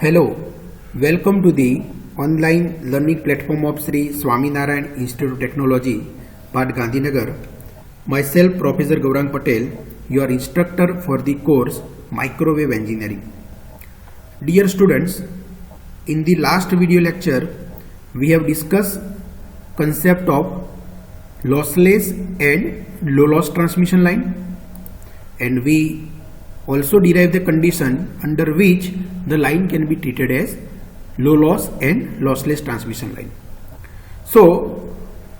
Hello, welcome to the online learning platform of Sri Swaminarayan Institute of Technology, Part Gandhinagar. Myself, Professor Gaurang Patel, your instructor for the course Microwave Engineering. Dear students, in the last video lecture, we have discussed concept of lossless and low loss transmission line, and we also derive the condition under which the line can be treated as low loss and lossless transmission line. So,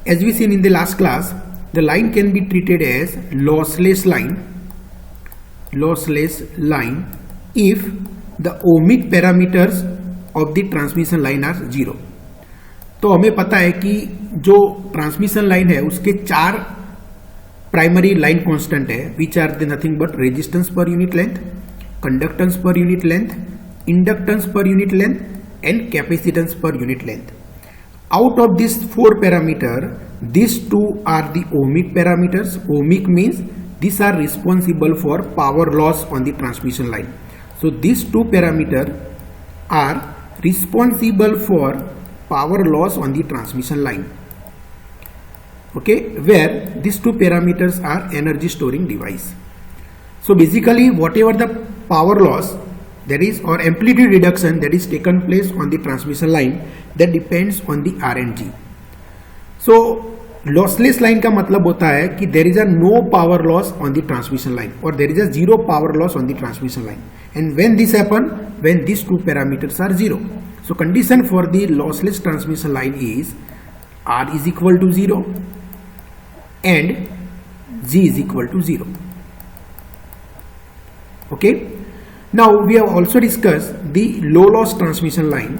as we seen in the last class, the line can be treated as lossless line if the ohmic parameters of the transmission line are 0. तो हमें पता है कि जो transmission line है उसके 4 primary line constant है, which are the nothing but resistance per unit length, conductance per unit length, inductance per unit length and capacitance per unit length. Out of these 4 parameters, these 2 are the ohmic parameters. Ohmic means these are responsible for power loss on the transmission line. So these 2 parameters are responsible for power loss on the transmission line. Okay, where these 2 parameters are energy storing device. So basically whatever the power loss that is or amplitude reduction that is taken place on the transmission line, that depends on the R and G. So lossless line का मतलब होता है कि there is a no power loss on the transmission line or there is a 0 power loss on the transmission line. And when this happen, when these 2 parameters are 0. So condition for the lossless transmission line is R is equal to 0 and G is equal to 0. Okay. Now we have also discussed the low loss transmission line,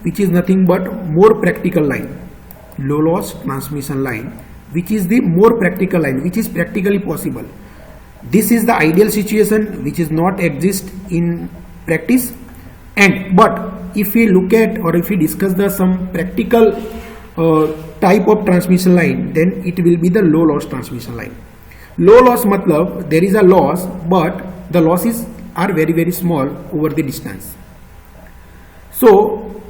which is nothing but more practical line. Low loss transmission line, which is the more practical line, which is practically possible. This is the ideal situation which is not exist in practice, and but if we look at or if we discuss the some practical type of transmission line, then it will be the low loss transmission line. Low loss matlab there is a loss, but the losses are very small over the distance. So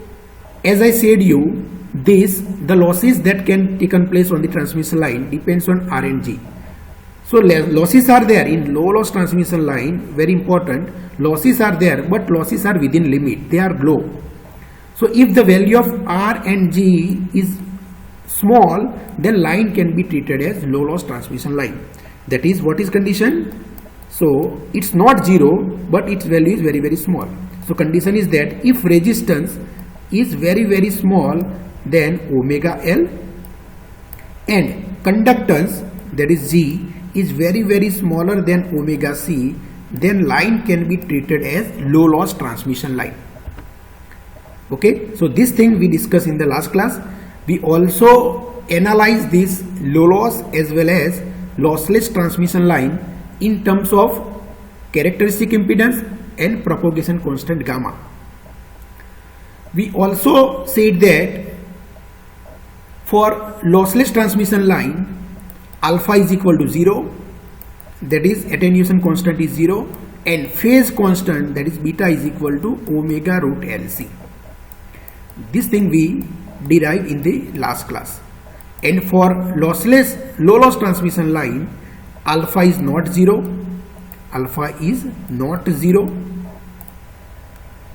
as I said you, the losses that can taken place on the transmission line depends on R and G. So losses are there in low loss transmission line, very important. Losses are there, but losses are within limit, they are low. So if the value of R and G is small, then line can be treated as low loss transmission line. That is what is condition. So it's not 0, but its value is very small. So condition is that if resistance is very small, then omega L, and conductance, that is G, is very smaller than omega C, then line can be treated as low loss transmission line. Okay, so this thing we discussed in the last class. We also analyze this low loss as well as lossless transmission line in terms of characteristic impedance and propagation constant gamma. We also said that for lossless transmission line, alpha is equal to 0, that is attenuation constant is 0, and phase constant, that is beta, is equal to omega root LC. This thing we derived in the last class. And for lossless low loss transmission line, alpha is not 0, alpha is not 0.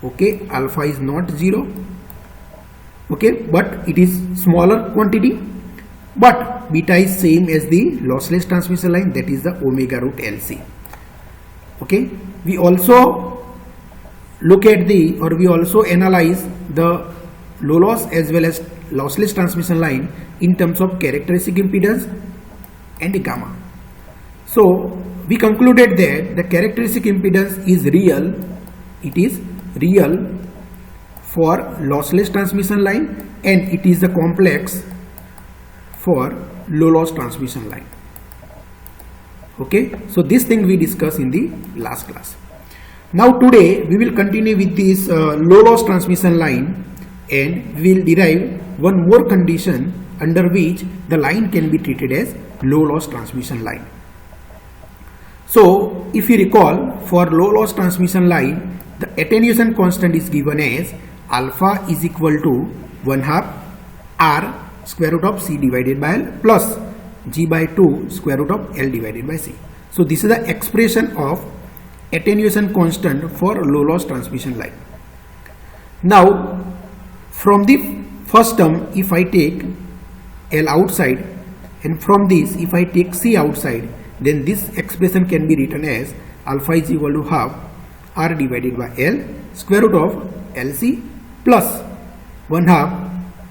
Okay, alpha is not 0. Okay, but it is smaller quantity, but beta is same as the lossless transmission line, that is the omega root LC. Okay, we also look at we also analyze the low loss as well as lossless transmission line in terms of characteristic impedance and gamma. So we concluded that the characteristic impedance is real. It is real for lossless transmission line, and it is the complex for low loss transmission line. Okay, so this thing we discussed in the last class. Now today we will continue with this low loss transmission line, and we will derive one more condition under which the line can be treated as low loss transmission line. So if you recall, for low loss transmission line, the attenuation constant is given as alpha is equal to 1/2 r square root of c divided by L plus g by 2 square root of L divided by c. So this is the expression of attenuation constant for low loss transmission line. Now from the first term, if I take L outside, and from this if I take C outside, then this expression can be written as alpha is equal to half R divided by L square root of LC plus 1/2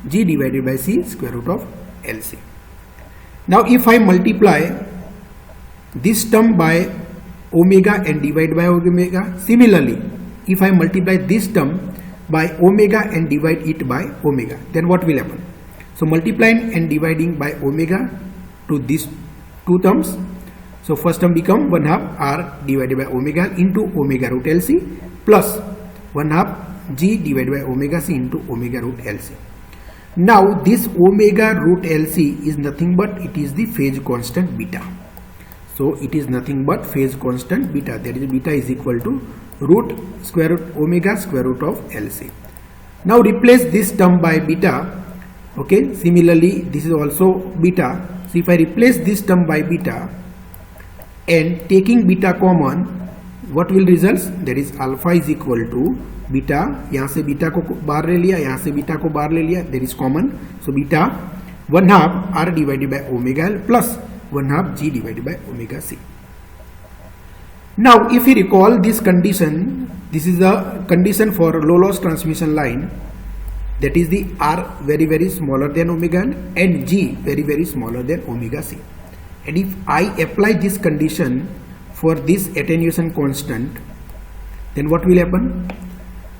G divided by C square root of LC. Now if I multiply this term by omega and divide by omega, similarly if I multiply this term by omega and divide it by omega, then what will happen? So multiplying and dividing by omega to these two terms, so first term become 1/2 R divided by omega into omega root LC plus 1/2 G divided by omega C into omega root LC. Now this omega root LC is nothing but it is the phase constant beta. So it is nothing but phase constant beta, that is beta is equal to root square root omega square root of LC. Now replace this term by beta. Okay, similarly this is also beta. So if I replace this term by beta and taking beta common, what will result? That is alpha is equal to beta, यहाँ से beta को बाहर ले लिया, यहाँ से beta को बाहर ले लिया, that is common. So beta 1/2 R divided by omega L plus 1/2 G divided by omega C. Now if we recall this condition, this is the condition for low loss transmission line, that is the R very smaller than omega L and G very smaller than omega C. And if I apply this condition for this attenuation constant, then what will happen?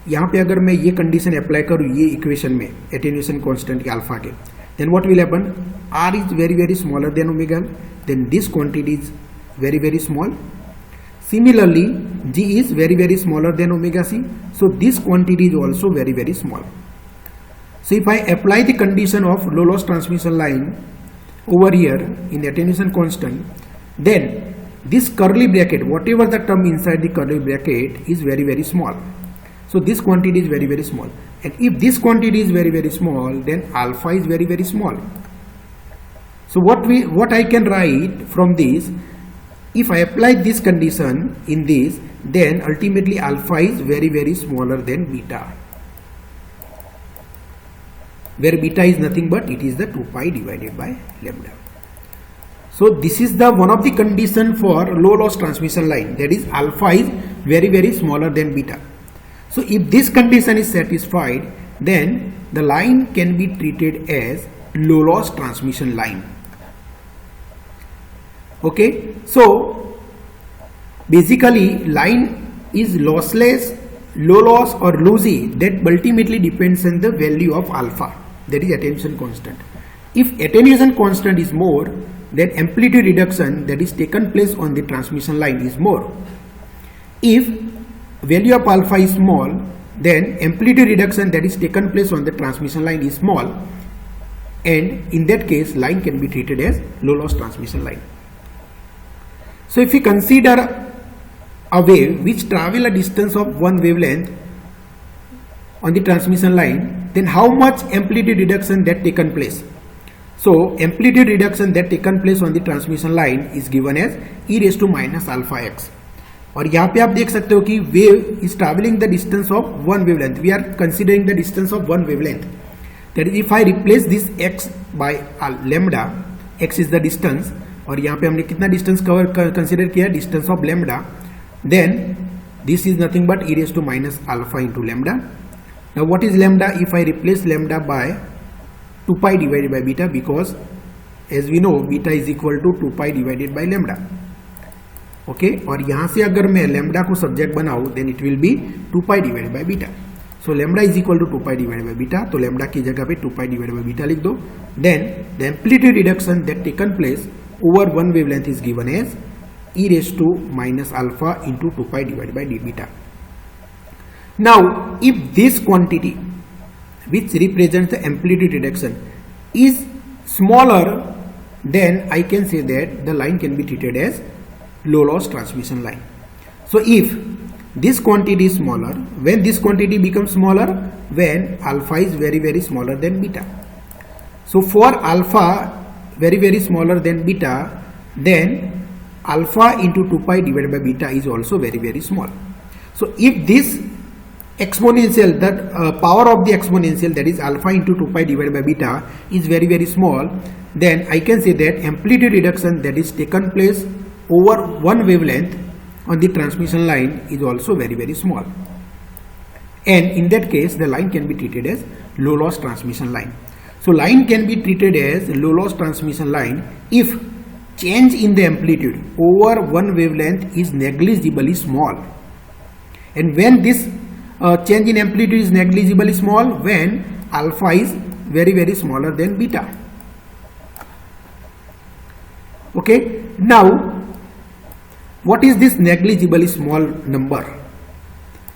यहाँ पे अगर मैं ये condition apply करूँ ये equation में attenuation constant के alpha के, then what will happen? R is very smaller than omega L, then this quantity is very small. Similarly, G is very smaller than omega C, so this quantity is also very small. So if I apply the condition of low loss transmission line over here in the attenuation constant, then this curly bracket, whatever the term inside the curly bracket, is very small. So this quantity is very small, and if this quantity is very small, then alpha is very small. So what I can write from this, if I apply this condition in this, then ultimately alpha is very smaller than beta, where beta is nothing but it is the 2 pi divided by lambda. So this is the one of the condition for low loss transmission line, that is alpha is very smaller than beta. So if this condition is satisfied, then the line can be treated as low loss transmission line. Okay, so basically line is lossless, low loss or lossy, that ultimately depends on the value of alpha, that is attenuation constant. If attenuation constant is more, then amplitude reduction that is taken place on the transmission line is more. If value of alpha is small, then amplitude reduction that is taken place on the transmission line is small, and in that case line can be treated as low loss transmission line. So if we consider a wave which travel a distance of one wavelength on the transmission line, then how much amplitude reduction that taken place? So amplitude reduction that taken place on the transmission line is given as e raised to minus alpha x. और यहाँ पे आप देख सकते हो कि wave is traveling the distance of one wavelength. We are considering the distance of one wavelength. That is, if I replace this x by lambda, x is the distance, और यहाँ पे हमने कितना distance cover consider किया, distance of lambda, then this is nothing but e raised to minus alpha into lambda. Now what is lambda? If I replace lambda by 2 pi divided by beta, because as we know beta is equal to 2 pi divided by lambda. Okay और यहाँ से अगर मैं lambda को subject बनाऊँ, then it will be 2 pi divided by beta. So lambda is equal to 2 pi divided by beta, तो lambda की जगह पे 2 पाई डिवाइडेड बाय बीटा लिख दो. Then the amplitude reduction that taken place over one wavelength is given as e raised to minus alpha into 2 pi divided by d beta. Now if this quantity which represents the amplitude reduction is smaller, then I can say that the line can be treated as low loss transmission line. So if this quantity is smaller. When this quantity becomes smaller, when alpha is very, very smaller than beta. So for alpha very, very smaller than beta, then alpha into 2 pi divided by beta is also very, very small. So if this exponential, that power of the exponential, that is alpha into 2 pi divided by beta, is very, very small, then I can say that amplitude reduction that is taken place over one wavelength on the transmission line is also very, very small. And in that case, the line can be treated as low loss transmission line. So line can be treated as low loss transmission line if change in the amplitude over one wavelength is negligibly small. And when this change in amplitude is negligibly small, when alpha is very, very smaller than beta. Okay, now what is this negligibly small number?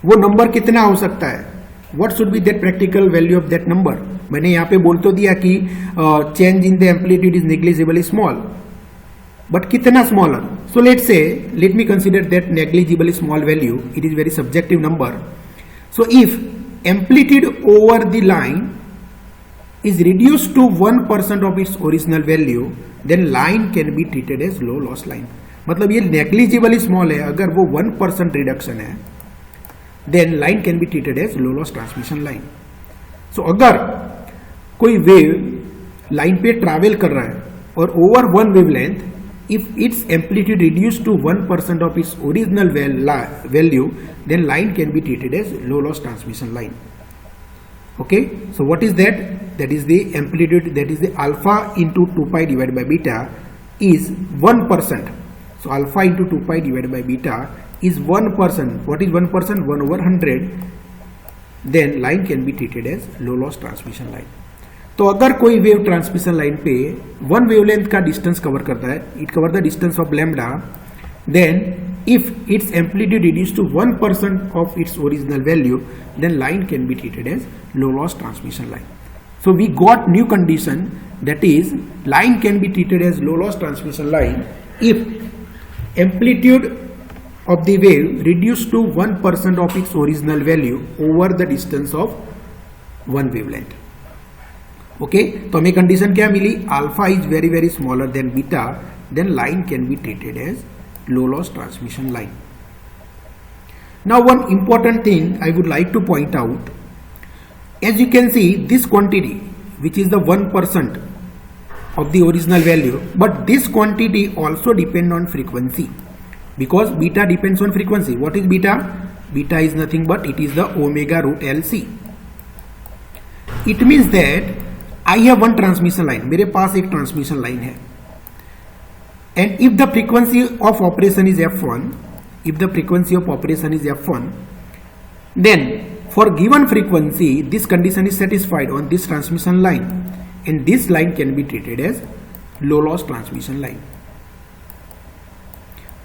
वो number कितना हो सकता है? What should be that practical value of that number? मैंने यहाँ पे बोल तो दिया कि change in the amplitude is negligibly small, but कितना smaller? So let's say, let me consider that negligibly small value. It is very subjective number. So if amplitude over the line is reduced to 1% of its original value, then line can be treated as low loss line. मतलब ये negligibly small है, अगर वो 1% reduction है, then line can be treated as low loss transmission line. So अगर कोई wave line पे travel कर रहा है और over one wavelength, if its amplitude reduced to 1% of its original value, then line can be treated as low loss transmission line. Okay, so what is that? That is the amplitude, that is the alpha into 2 pi divided by beta is 1%. So alpha into 2 pi divided by beta is 1%. What is 1%? 1 over 100. Then line can be treated as low loss transmission line. तो अगर कोई wave transmission line पे one wavelength का distance cover करता है, it cover the distance of lambda, then if its amplitude reduced to 1% of its original value, then line can be treated as low loss transmission line. So we got new condition, that is line can be treated as low loss transmission line if amplitude of the wave reduced to 1% of its original value over the distance of one wavelength. Okay, तो हमें condition क्या मिली? Alpha is very very smaller than beta, then line can be treated as low loss transmission line. Now one important thing I would like to point out, as you can see this quantity which is the 1% of the original value, but this quantity also depend on frequency because beta depends on frequency. What is beta? Beta is nothing but it is the omega root LC. It means that I have one transmission line, मेरे पास एक transmission line है, and if the frequency of operation is f1, then for given frequency this condition is satisfied on this transmission line, and this line can be treated as low loss transmission line.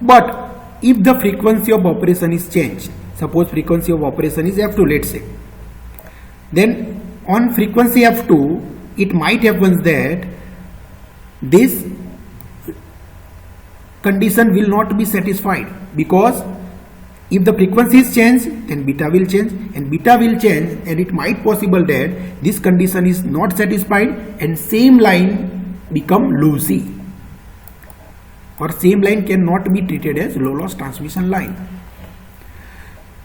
But if the frequency of operation is changed, suppose frequency of operation is f2, let's say, then on frequency f2 it might happen that this condition will not be satisfied, because if the frequency is changed then beta will change, and it might possible that this condition is not satisfied and same line become lossy, or same line cannot be treated as low loss transmission line.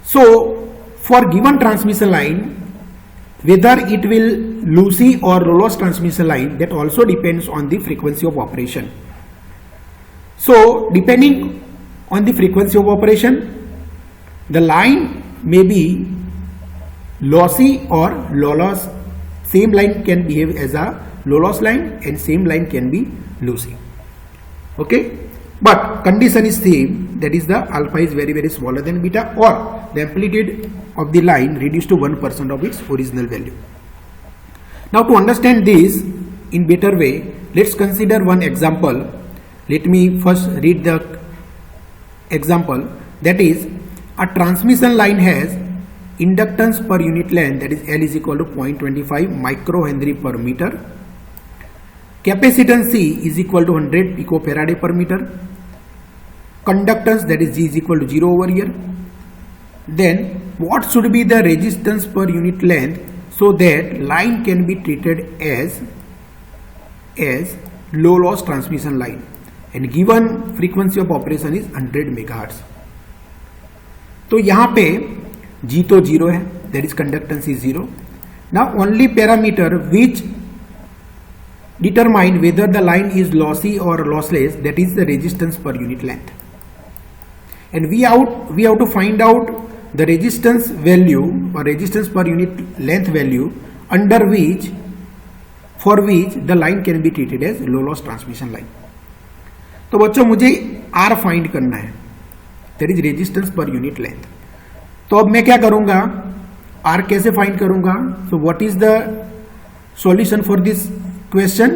So for given transmission line, whether it will lossy or low loss transmission line, that also depends on the frequency of operation. So depending on the frequency of operation, the line may be lossy or low loss. Same line can behave as a low loss line and same line can be lossy. Okay, but condition is same, that is the alpha is very very smaller than beta, or the amplitude of the line reduced to 1% of its original value. Now to understand this in better way, let's consider one example. Let me first read the example, that is a transmission line has inductance per unit length, that is L is equal to 0.25 microhenry per meter, capacitance C is equal to 100 picofarad per meter, conductance that is G is equal to 0 over here, then what should be the resistance per unit length so that line can be treated as low loss transmission line and given frequency of operation is 100 megahertz. तो यहाँ पे G तो 0 है, that is conductance is 0. Now only parameter which determine whether the line is lossy or lossless, that is the resistance per unit length. And we have to find out the resistance value or resistance per unit length value under which for which the line can be treated as low loss transmission line. तो बच्चों मुझे R find करना है, that is resistance per unit length. तो अब मैं क्या करूंगा, R कैसे फाइंड करूंगा? So what is the solution for this question?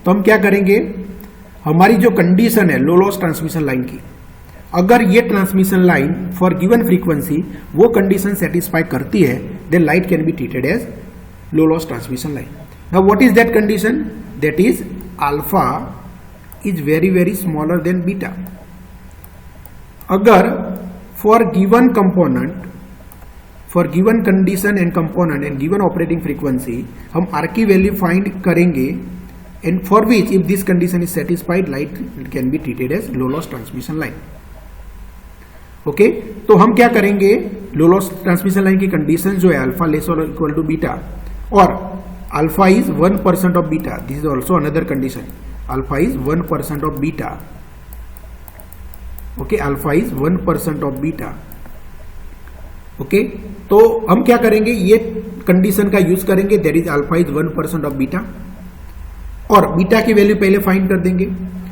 तो हम क्या करेंगे, हमारी जो कंडीशन है लो लॉस ट्रांसमिशन लाइन की, अगर ये transmission line for given frequency वो कंडीशन सेटिस्फाई करती है, then line can be treated as low loss transmission line. Now what is that condition? That is alpha is very very smaller than beta. अगर for given component, for given condition and component and given operating frequency हम R की value find करेंगे and for which if this condition is satisfied line can be treated as low loss transmission line. Okay, तो हम क्या करेंगे, लो loss transmission line की condition जो है अल्फा लेस और इक्वल टू बीटा और alpha is 1% of beta, this is also another condition. Alpha is 1% of beta. Okay, alpha is 1% of beta. Okay, तो हम क्या करेंगे, ये कंडीशन का यूज करेंगे, that is alpha is 1% of beta और बीटा की वैल्यू पहले फाइंड कर देंगे.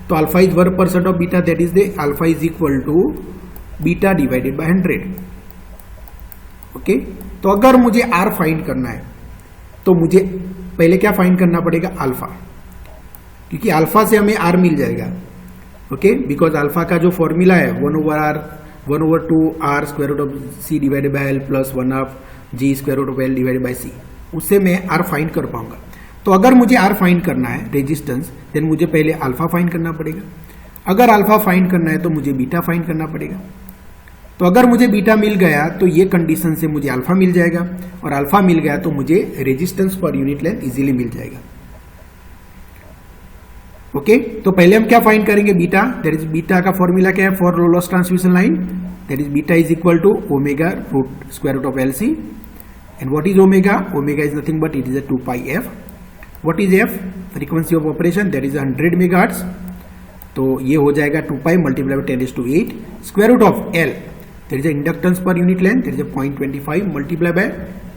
तो alpha is 1% of beta, that is the alpha is equal to beta divided by 100. Okay, तो अगर मुझे आर फाइंड करना है तो मुझे पहले क्या फाइंड करना पड़ेगा, अल्फा, क्योंकि अल्फा से हमें आर मिल जाएगा. ओके, बिकॉज अल्फा का जो फॉर्मूला है 1/2 r square root of c divided by l plus 1/2 g square root of l divided by c, उससे मैं आर फाइंड कर पाऊंगा. तो अगर मुझे आर फाइंड करना है रेजिस्टेंस, देन मुझे पहले अल्फा फाइंड करना पड़ेगा. अगर अल्फा फाइंड करना है तो मुझे बीटा फाइंड करना पड़ेगा. तो अगर मुझे बीटा मिल गया तो ये कंडीशन से मुझे अल्फा मिल जाएगा और अल्फा मिल गया तो मुझे resistance per unit length easily मिल जाएगा. ओके, तो पहले हम क्या फाइंड करेंगे, बीटा. दैट इज बीटा का फॉर्मूला क्या है for low loss transmission line, that is beta is equal to omega root square root of L C. And what is omega? Omega is nothing but it is a 2 pi f. What is f? Frequency of operation, that is 100 megahertz. तो ये हो जाएगा 2 pi multiply by 10⁸ square root of L, there is a inductance per unit length, there is a 0.25 multiply by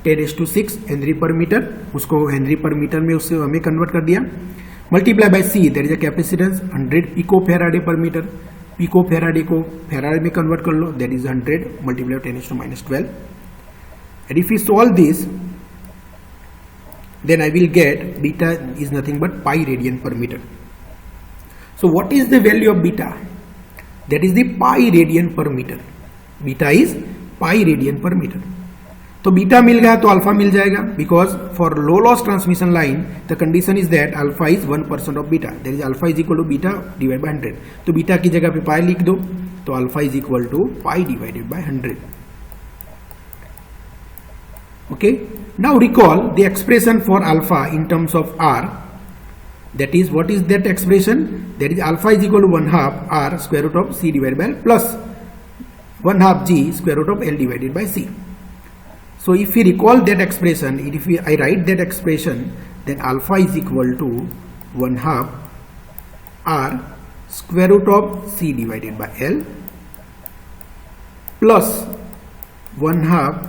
10⁶ henry per metre, उसको henry per metre में उससे हमें convert कर दिया. Multiply by C, there is a capacitance 100 pico farad per metre. Pico farad को farad में convert कर लो, that is 100 multiply by 10⁻12. and if we solve this, then I will get beta is nothing but pi radian per meter. So what is the value of beta? That is the pi radian per meter. Beta is pi radian per metre. तो beta मिल गया तो alpha मिल जाएगा, because for low loss transmission line the condition is that alpha is 1% of beta, that is alpha is equal to beta divide by 100. तो beta की जगह पे पाई लिख दो, तो alpha is equal to pi divided by 100. Okay, now recall the expression for alpha in terms of R. That is what is that expression? That is alpha is equal to 1/2 r square root of c divided by plus 1/2 g square root of l divided by c. So if we recall that expression, if I write that expression, then alpha is equal to 1/2 r square root of c divided by l plus 1/2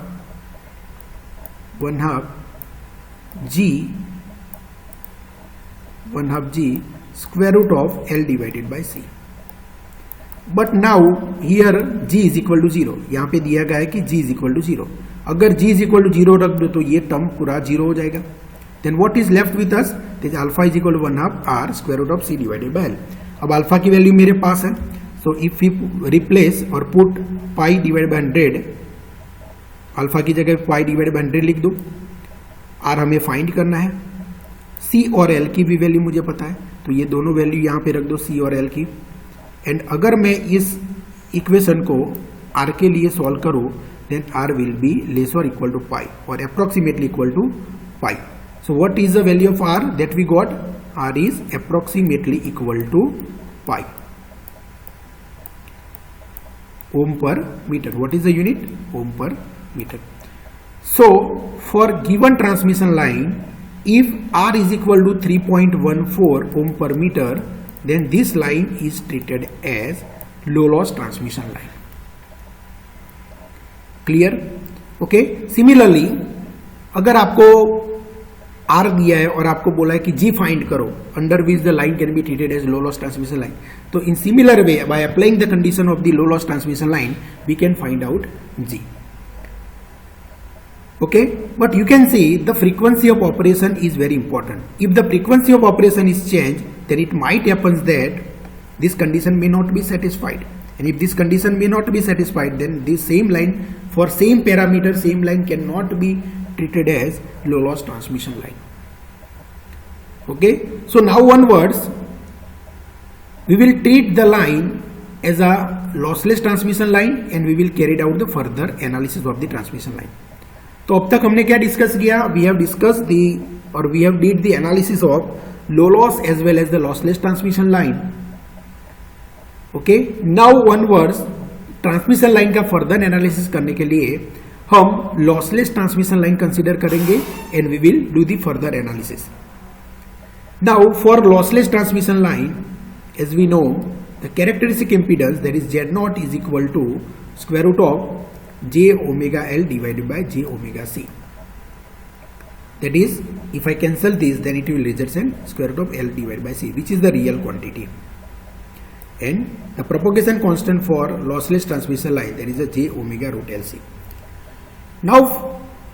g square root of l divided by c. But now here g is equal to 0, यहाँ पे दिया गया है कि g is equal to 0. अगर g is equal to 0 रख दो तो ये टर्म पूरा 0 हो जाएगा. Then what is left with us? That alpha is equal to 1/2 r square root of c divided by l. अब अल्फा की वैल्यू मेरे पास है, सो इफ वी रिप्लेस और put pi divide by 100, alpha की जगह पाई डिवाइड बाय 100 लिख दो. r हमें फाइंड करना है, c और l की भी वैल्यू मुझे पता है, तो ये दोनों वैल्यू यहाँ पे रख दो, c और l की. एंड अगर मैं इस इक्वेशन को r के लिए सॉल्व करूं, then R will be less or equal to pi or approximately equal to pi. So what is the value of R that we got? R is approximately equal to pi ohm per meter. What is the unit? Ohm per meter. So for given transmission line, if R is equal to 3.14 ohm per meter, then this line is treated as low loss transmission line. Clear? Okay. Similarly अगर आपको are दिया है और आपको बोला है कि G find करो under which the line can be treated as low loss transmission line, तो in similar way by applying the condition of the low loss transmission line we can find out G. Okay, but you can see the frequency of operation is very important. If the frequency of operation is changed, then it might happen that this condition may not be satisfied, and if this condition may not be satisfied, then this same line for same parameter, same line cannot be treated as low loss transmission line. Okay, so now onwards we will treat the line as a lossless transmission line and we will carry out the further analysis of the transmission line. तो अब तक हमने क्या discuss किया? We have discuss the और we have did the analysis of low loss as well as the lossless transmission line. Okay, now onwards transmission line का further analysis करने के लिए हम लॉसलेस ट्रांसमिशन लाइन कंसीडर करेंगे and we will do the further analysis. Now for lossless transmission line, as we know the characteristic impedance that is Z0 is equal to square root of j omega L divided by j omega C. That is, if I cancel this, then it will result in square root of L divided by C, which is the real quantity. And the propagation constant for lossless transmission line, that is a j omega root LC. Now,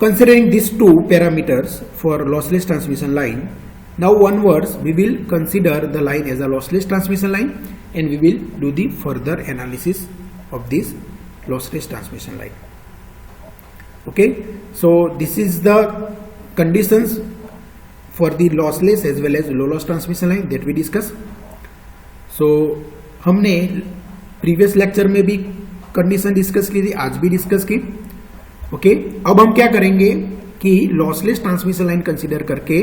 considering these two parameters for lossless transmission line, now onwards we will consider the line as a lossless transmission line and we will do the further analysis of this lossless transmission line. Okay, so this is the conditions for the lossless as well as low loss transmission line that we discuss. So हमने previous lecture में भी condition discuss की थी, आज भी discuss की. Okay, अब हम क्या करेंगे कि lossless transmission line consider करके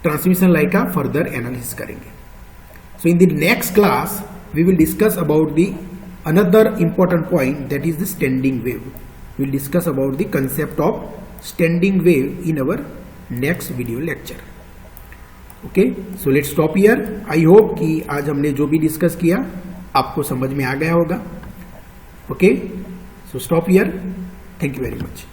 transmission line का further analysis करेंगे. So in the next class we will discuss about the another important point, that is the standing wave. We will discuss about the concept of standing wave in our next video lecture. Okay, so let's stop here. I hope कि आज हमने जो भी discuss किया आपको समझ में आ गया होगा. Okay, so stop here. Thank you very much.